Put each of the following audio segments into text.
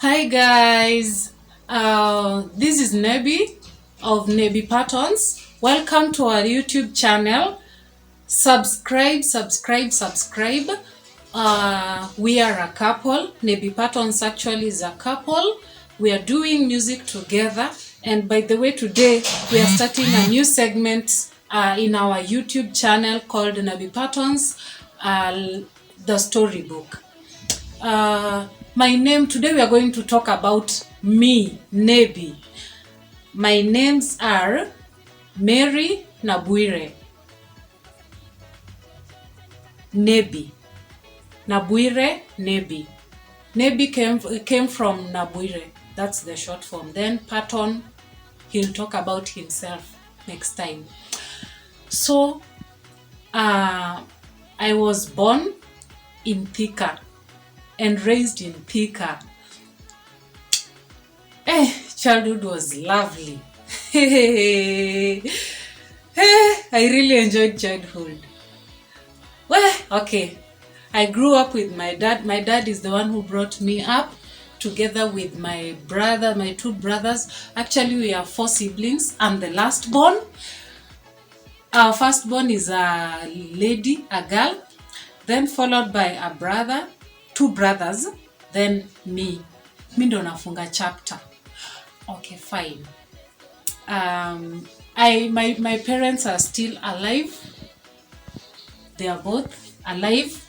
Hi guys, this is Naby of Naby Patons. Welcome to our YouTube channel. Subscribe. We are a couple. Naby Patons actually is a couple. We are doing music together. And by the way, today we are starting a new segment in our YouTube channel called Naby Patons, the storybook. My name, today we are going to talk about me, Naby. My names are Mary Naby'S. Naby. Naby'S, Naby. Naby came from Naby'S. That's the short form. Then Paton, he'll talk about himself next time. So, I was born in Thika and raised in Thika. Childhood was lovely. I really enjoyed childhood. Well, okay. I grew up with my dad. My dad is the one who brought me up together with my brother, my two brothers. Actually, we are 4 siblings. I'm the last born. Our firstborn is a lady, a girl, then followed by a brother, 2 brothers, then me. Mi ndo nafunga chapter. Okay, fine. My parents are still alive. They are both alive.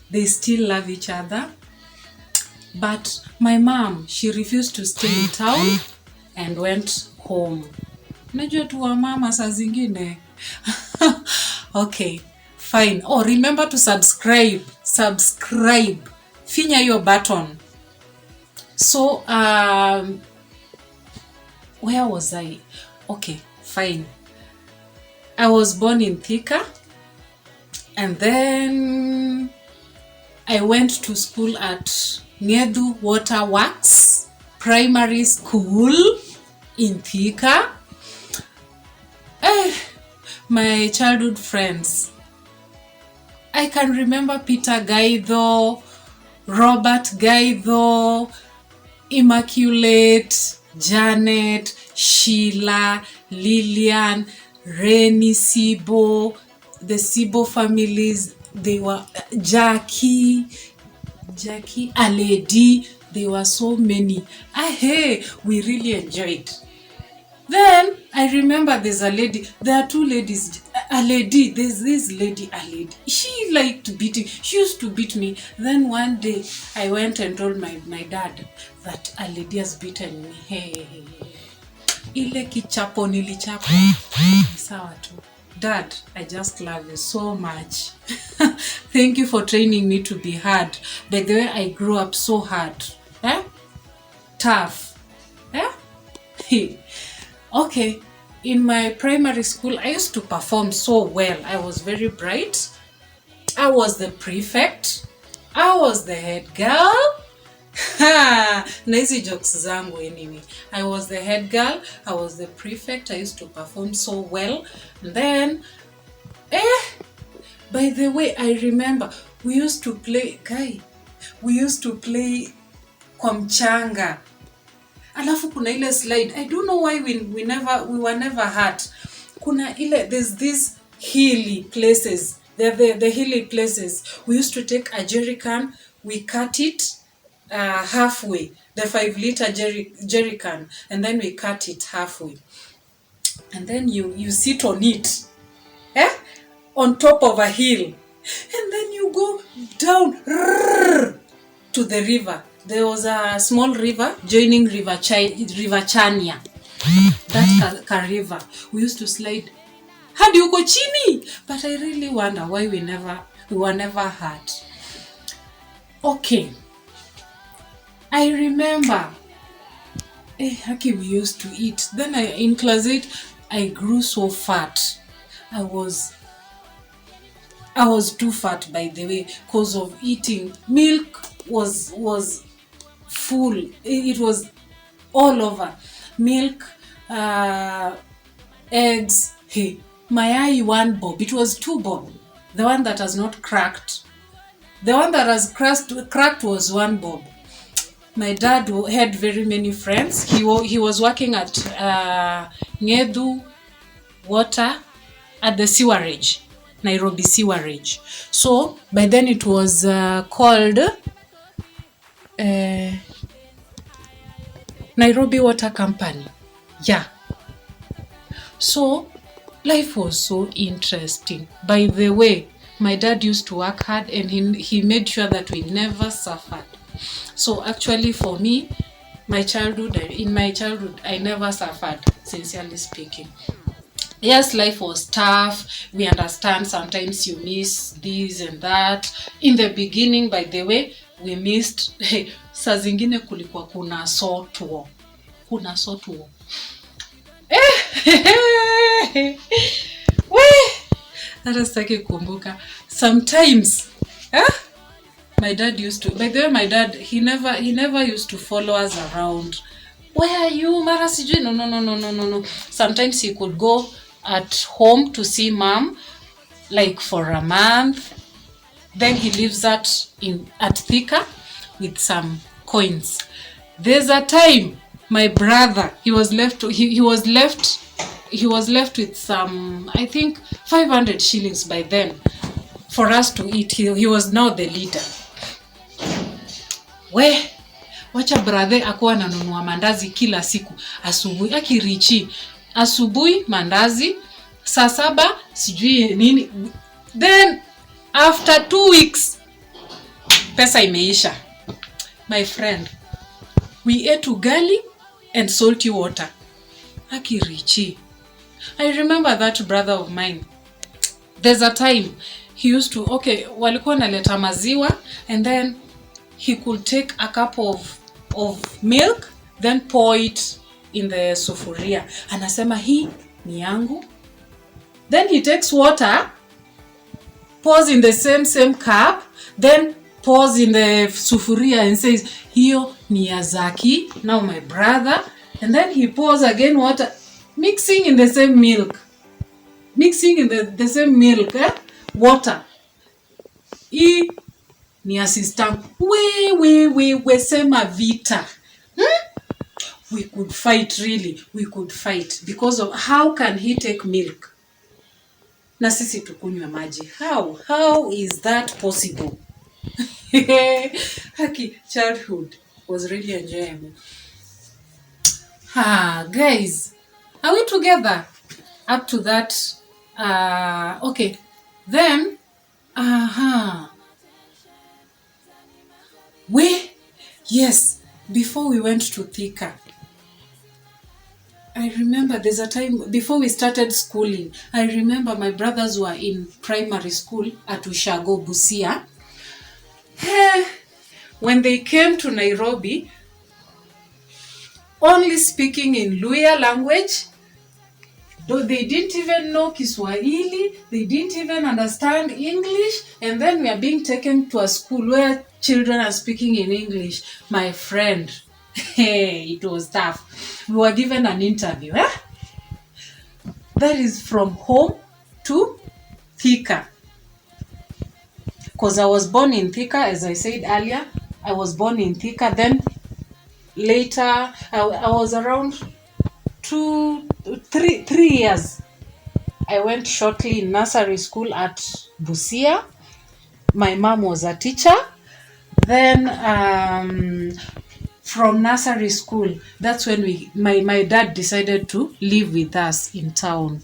They still love each other. But my mom, she refused to stay in town and went home. Najua tu wa mama saa zingine. Okay, fine. Oh, remember to subscribe. Finya your button. So, where was I? Okay, fine. I was born in Thika, and then I went to school at Ngedu Waterworks Primary School in Thika. My childhood friends. I can remember Peter Gaidho, Robert Gaidho, Immaculate, Janet, Sheila, Lillian, Reni Sibo, the Sibo families. They were Jackie, Aledi. There were so many. We really enjoyed. Then I remember there's a lady. There are 2 ladies. A lady. There's this lady, a lady. She liked beating. She used to beat me. Then one day I went and told my dad that a lady has beaten me. Ile kichapo nilichapo. Sawa tu. Dad, I just love you so much. Thank you for training me to be hard. By the way, I grew up so hard. Tough. Okay, in my primary school, I used to perform so well. I was very bright. I was the prefect. I was the head girl. Nice jokes zangu anyway. I was the head girl. I was the prefect. I used to perform so well. And then, by the way, I remember we used to play kwa mchanga. Alafu kuna ile slide. I don't know why we were never hurt. There's these hilly places. The hilly places. We used to take a jerry can, we cut it halfway, the 5-liter jerry can, and then we cut it halfway. And then you sit on it. On top of a hill. And then you go down to the river. There was a small river joining River Chania. That river. We used to slide hadi uko chini. But I really wonder why we were never hurt. Okay. I remember we used to eat. Then in class 8, I grew so fat. I was too fat, by the way, because of eating. Milk was full. It was all over. Milk, eggs. My eye 1 bob. It was 2 bob. The one that has not cracked. The one that has cracked was 1 bob. My dad had very many friends. He was working at Ngedu Water at the sewerage, Nairobi sewerage. So by then it was called Nairobi Water Company. Yeah. So life was so interesting. By the way, my dad used to work hard and he made sure that we never suffered. So actually for me, in my childhood, I never suffered, sincerely speaking. Yes, life was tough. We understand sometimes you miss this and that. In the beginning, by the way, we missed saa zingine kulikuwa kuna sotwo. Hata sitaki kukumbuka. Sometimes my dad used to, by the way, my dad, he never used to follow us around. Where are you, Mara sijui? No. Sometimes he could go at home to see mom, like for a month. Then he leaves at Thika with some coins. There's a time my brother, he was left with some, I think 500 shillings by then for us to eat. He was now the leader. Wacha brother akuwa ananunua mandazi kila siku asubuhi, akirichi asubuhi mandazi, saa 7 sijui nini. Then after 2 weeks pesa imeisha. My friend, we ate ugali and salty water. Akirichi. I remember that brother of mine. There's a time he used to, walikuwa naleta maziwa, and then he could take a cup of milk, then pour it in the sufuria. Anasema hii ni yangu. Then he takes water, pours in the same cup, then pours in the sufuria and says, hiyo ni ya Zaki, now my brother. And then he pours again water, mixing in the same milk. Water. Hii ni assistant. We sema vita. We could fight, really. We could fight because of how can he take milk na sisi tukunywe maji? How is that possible? Childhood was really enjoyable. Guys, are we together up to that? Okay, then yes, before we went to Thika, I remember there's a time before we started schooling. I remember my brothers were in primary school at Ushago, Busia. When they came to Nairobi, only speaking in Luya language, though they didn't even know Kiswahili, they didn't even understand English, and then we are being taken to a school where children are speaking in English. My friend, it was tough. We were given an interview. That is from home to Thika. Because I was born in Thika, as I said earlier. I was born in Thika. Then later, I was around 3 years. I went shortly in nursery school at Busia. My mom was a teacher. Then from nursery school, that's when my dad decided to live with us in town.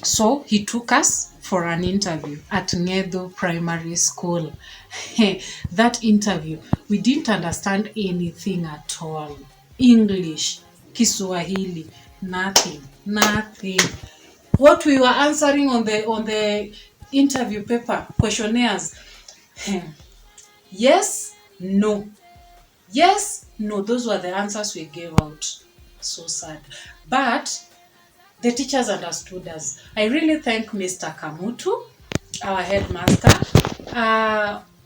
So he took us for an interview at Ngedu Primary School. That interview, we didn't understand anything at all. English, Kiswahili, nothing. What we were answering on the interview paper, questionnaires, yes, no. Yes, no, those were the answers we gave out. So sad. But the teachers understood us. I really thank Mr. Kamutu, our headmaster,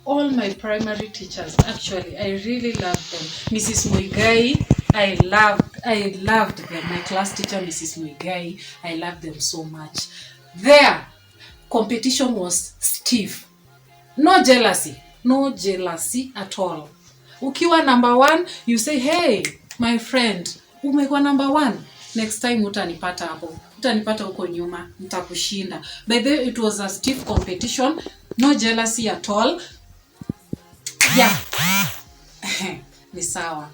all my primary teachers, actually, I really loved them. Mrs. Muigai, I loved them. My class teacher, Mrs. Muigai, I loved them so much. Their competition was stiff. No jealousy at all. Ukiwa number 1, you say, hey, my friend, umekuwa number 1. Next time utanipata hapo. Utanipata huko nyuma, nitakushinda. By the way, it was a stiff competition, no jealousy at all. Yeah. Ni sawa.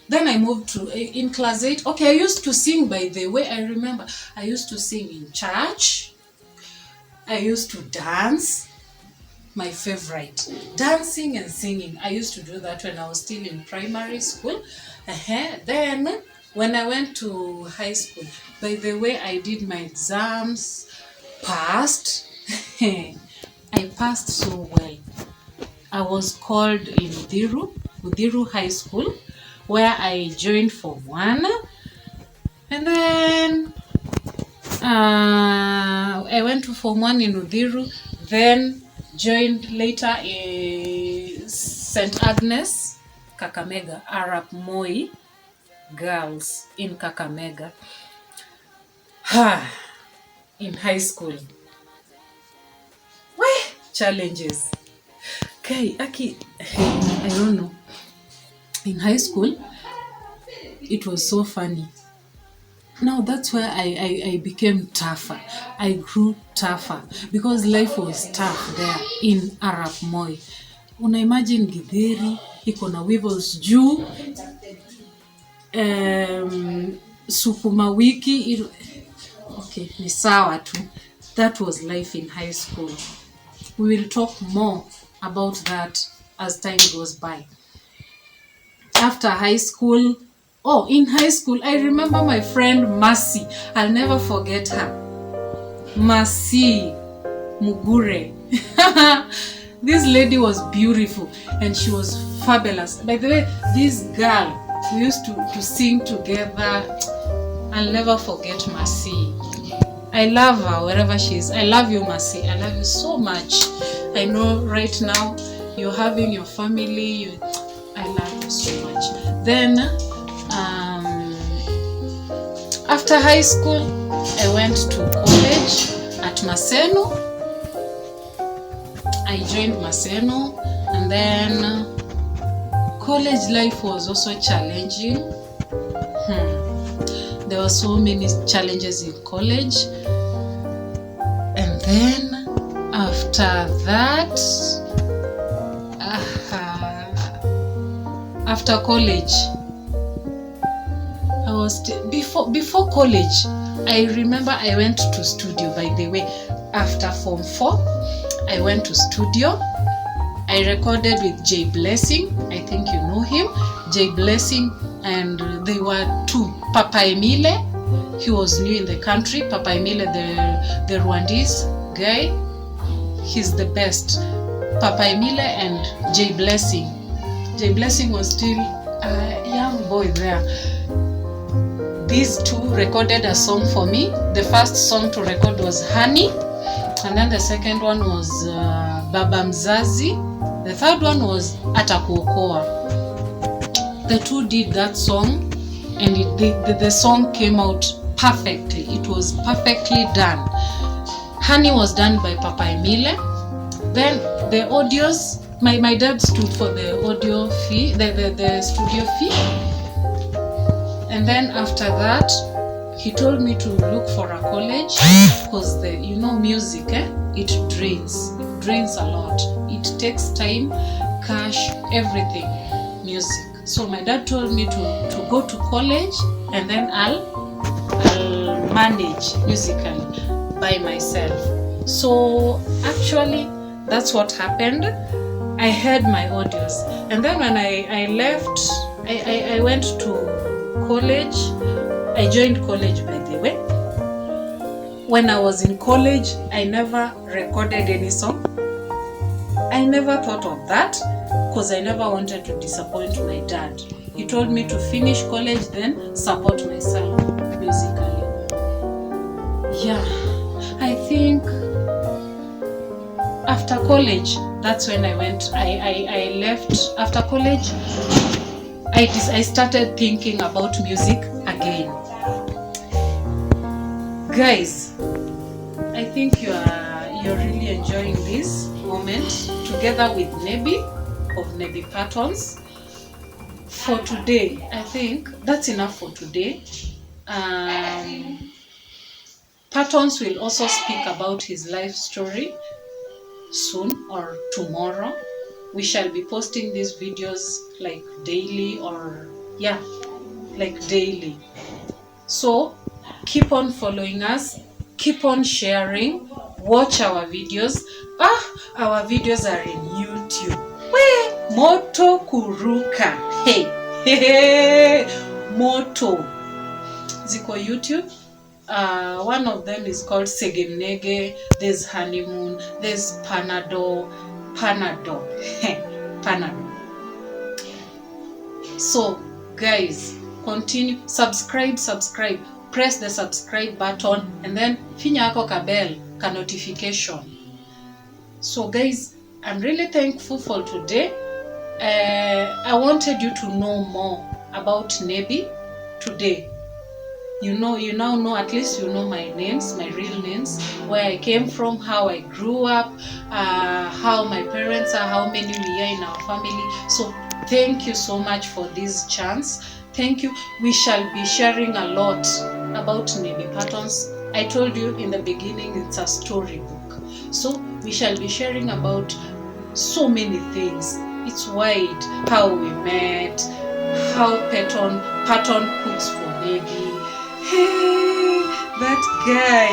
Then I moved to in class 8. Okay, I used to sing, by the way. I remember I used to sing in church. I used to dance. My favorite, dancing and singing. I used to do that when I was still in primary school. Then when I went to high school, by the way, I did my exams, passed. I passed so well. I was called in Udhiru High School, where I joined Form 1. And then I went to Form 1 in Udhiru, then joined later St. Agnes, Kakamega, Arap Moi girls in Kakamega. In high school. Challenges. Okay, I don't know. In high school, it was so funny. Now that's where I became tougher. I grew tougher because life was tough there in Arap Moi. Una imagine Githeri, iko na weevils juu, sukuma wiki. Okay, ni sawa tu. That was life in high school. We will talk more about that as time goes by. After high school, in high school, I remember my friend Mercy. I'll never forget her. Mercy Mugure. This lady was beautiful and she was fabulous. By the way, this girl, we used to sing together. I'll never forget Mercy. I love her wherever she is. I love you, Mercy. I love you so much. I know right now you're having your family. I love you so much. Then, after high school, I went to college at Maseno. I joined Maseno, and then college life was also challenging. There were so many challenges in college. And then after that, after college, I was before college. I remember I went to studio, by the way. After Form 4, I went to studio. I recorded with J Blessing. I think you know him. J Blessing, and they were 2. Papa Emile, he was new in the country. Papa Emile, the Rwandese guy, he's the best. Papa Emile and J Blessing. J Blessing was still a young boy there. These 2 recorded a song for me. The first song to record was Honey, and then the second one was Baba Mzazi. The third one was Atakuokoa. The 2 did that song, and the song came out perfectly. It was perfectly done. Honey was done by Papa Emile. Then the audios, my dad stood for the audio fee, the studio fee. And then after that, he told me to look for a college because music, it drains a lot. It takes time, cash, everything, music. So my dad told me to go to college, and then I'll manage musically by myself. So actually, that's what happened. I had my audios, and then when I left, I went to college. I joined college, by the way. When I was in college, I never recorded any song. I never thought of that because I never wanted to disappoint my dad. He told me to finish college, then support myself musically. Yeah, I think after college, that's when I went. I left after college. I started thinking about music again. Guys, I think you're really enjoying this moment together with Naby of Naby Patons. for today, I think that's enough for today. Patons will also speak about his life story soon or tomorrow. We shall be posting these videos like daily, or yeah, like daily. So keep on following us, keep on sharing, watch our videos. Our videos are in YouTube. We moto kuruka. Hey, moto ziko YouTube. One of them is called Segemnege, there's Honeymoon, there's Panado. Panado. So guys, continue, subscribe, press the subscribe button, and then finya ako ka bell, ka notification. So guys, I'm really thankful for today. I wanted you to know more about Naby today. You now know, at least you know my names, my real names, where I came from, how I grew up, how my parents are, how many we are in our family. So thank you so much for this chance. Thank you. We shall be sharing a lot about Naby Patons. I told you in the beginning, it's a storybook. So we shall be sharing about so many things. It's wide. How we met, how Patton cooks for Naby. Hey, that guy.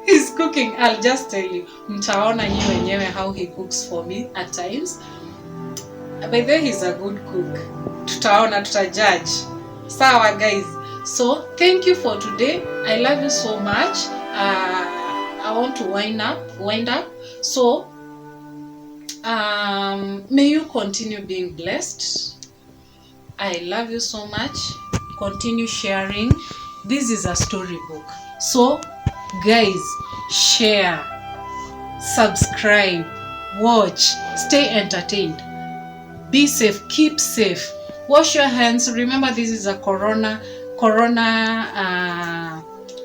He's cooking. I'll just tell you. Mtaona nyi wenyewe how he cooks for me at times. By the way, he's a good cook. Tutaona, tutajudge. Sawa guys. So, thank you for today. I love you so much. I want to wind up. So, may you continue being blessed. I love you so much. Continue sharing. This is a storybook. So, guys, share, subscribe, watch, stay entertained. Be safe, keep safe. Wash your hands. Remember, this is a corona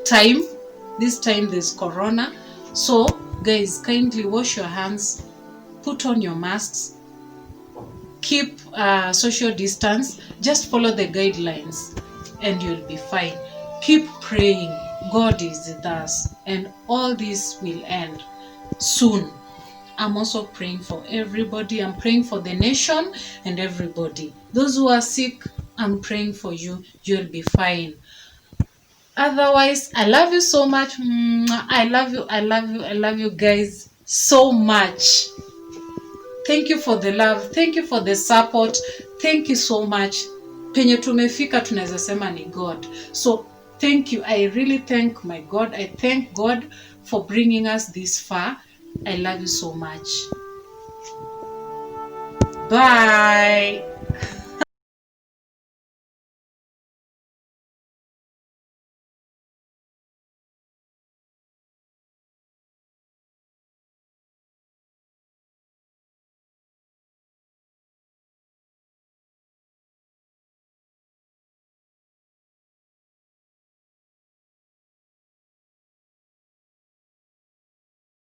time. This time there's corona. So, guys, kindly wash your hands. Put on your masks. Keep social distance. Just follow the guidelines and you'll be fine. Keep praying. God is with us and all this will end soon. I'm also praying for everybody. I'm praying for the nation and everybody. Those who are sick, I'm praying for you. You'll be fine. Otherwise, I love you so much. I love you guys so much. Thank you for the love. Thank you for the support. Thank you so much. Penye tumefika tunaweza sema ni God. So thank you. I really thank my God. I thank God for bringing us this far. I love you so much. Bye.